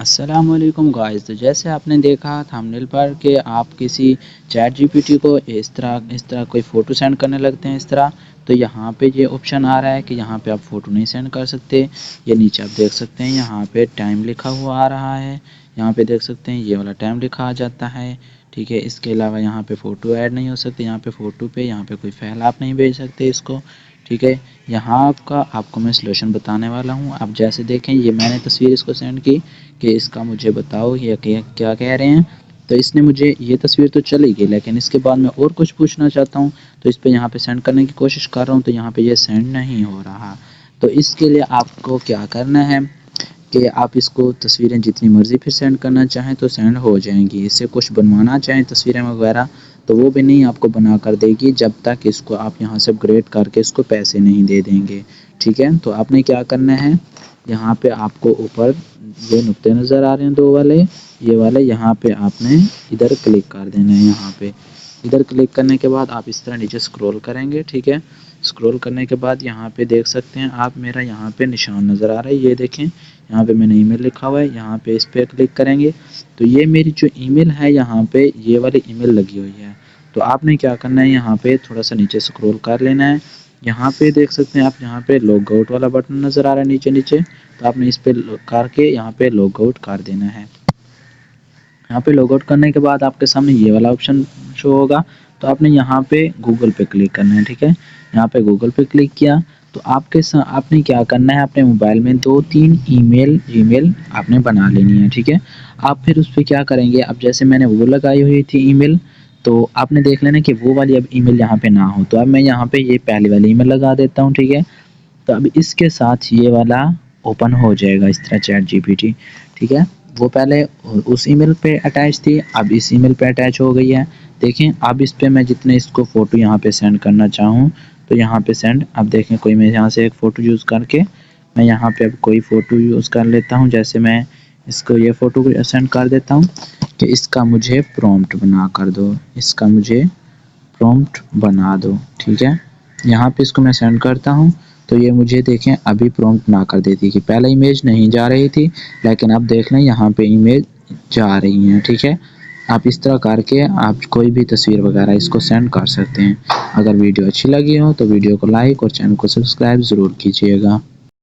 अस्सलामुअलैकुम गाइस। तो जैसे आपने देखा थंबनेल पर कि आप किसी चैट जीपीटी को इस तरह कोई फ़ोटो सेंड करने लगते हैं इस तरह, तो यहाँ पे ये ऑप्शन आ रहा है कि यहाँ पे आप फ़ोटो नहीं सेंड कर सकते। ये नीचे आप देख सकते हैं यहाँ पे टाइम लिखा हुआ आ रहा है। यहाँ पे देख सकते हैं ये वाला टाइम लिखा आ जाता है। ठीक है, इसके अलावा यहाँ पे फ़ोटो ऐड नहीं हो सकती। यहाँ पे फ़ोटो पे यहाँ पे कोई फाइल आप नहीं भेज सकते इसको। ठीक है, यहाँ का आपको मैं सलूशन बताने वाला हूँ। आप जैसे देखें ये मैंने तस्वीर इसको सेंड की कि इसका मुझे बताओ ये क्या कह रहे हैं। तो इसने मुझे ये तस्वीर तो चली गई, लेकिन इसके बाद मैं और कुछ पूछना चाहता हूँ तो इस पे यहाँ पे सेंड करने की कोशिश कर रहा हूँ तो यहाँ पे ये सेंड नहीं हो रहा। तो इसके लिए आपको क्या करना है कि आप इसको तस्वीरें जितनी मर्ज़ी फिर सेंड करना चाहें तो सेंड हो जाएंगी। इससे कुछ बनवाना चाहें तस्वीरें वगैरह तो वो भी नहीं आपको बना कर देगी जब तक इसको आप यहाँ से अपग्रेड करके इसको पैसे नहीं दे देंगे। ठीक है, तो आपने क्या करना है, यहाँ पे आपको ऊपर ये नुक्ते नज़र आ रहे हैं दो वाले, ये वाले यहाँ पे आपने इधर क्लिक कर देना है। यहाँ पे इधर क्लिक करने के बाद आप इस तरह नीचे स्क्रॉल करेंगे। ठीक है, स्क्रॉल करने के बाद यहाँ पे देख सकते हैं आप मेरा यहाँ पे निशान नज़र आ रहा है, ये देखें यहाँ पे मैंने ईमेल लिखा हुआ है। यहाँ पे इस पर क्लिक करेंगे तो ये मेरी जो ईमेल है यहाँ पे ये वाली ईमेल लगी हुई है। तो आपने क्या करना है, यहाँ पे थोड़ा सा नीचे स्क्रॉल कर लेना है। यहाँ पे देख सकते हैं आप यहाँ पे लॉग आउट वाला बटन नज़र आ रहा है नीचे नीचे, तो आपने इस पे करके यहाँ पे लॉग आउट कर देना है। यहाँ पे लॉग आउट करने के बाद आपके सामने ये वाला ऑप्शन शो होगा, तो आपने यहाँ पे गूगल पे क्लिक करना है। ठीक है, यहाँ पे गूगल पे क्लिक किया तो आपने क्या करना है, अपने मोबाइल में 2-3 ईमेल आपने बना लेनी है। ठीक है, आप फिर उस पर क्या करेंगे, अब जैसे मैंने वो लगाई हुई थी ईमेल, तो आपने देख लेना कि वो वाली अब ईमेल यहाँ पे ना हो, तो अब मैं यहाँ पे ये पहली वाली ईमेल लगा देता हूँ। ठीक है, तो अब इसके साथ ये वाला ओपन हो जाएगा इस तरह चैट जीपीटी। ठीक है, वो पहले उस ईमेल पे अटैच थी, अब इस ईमेल पे अटैच हो गई है। देखें अब इस पे मैं जितने इसको फ़ोटो यहाँ पे सेंड करना चाहूँ तो यहाँ पे सेंड, अब देखें कोई मैं यहाँ से एक फ़ोटो यूज़ करके मैं यहाँ पे अब कोई फ़ोटो यूज़ कर लेता हूँ। जैसे मैं इसको ये फ़ोटो सेंड कर देता हूँ कि इसका मुझे प्रॉम्प्ट बना कर दो, इसका मुझे प्रॉम्प्ट बना दो। ठीक है, यहाँ पे इसको मैं सेंड करता हूँ तो ये मुझे देखें अभी प्रॉम्प्ट ना कर देती कि पहले इमेज नहीं जा रही थी, लेकिन अब देख लें यहाँ पे इमेज जा रही है। ठीक है, आप इस तरह करके आप कोई भी तस्वीर वगैरह इसको सेंड कर सकते हैं। अगर वीडियो अच्छी लगी हो तो वीडियो को लाइक और चैनल को सब्सक्राइब ज़रूर कीजिएगा।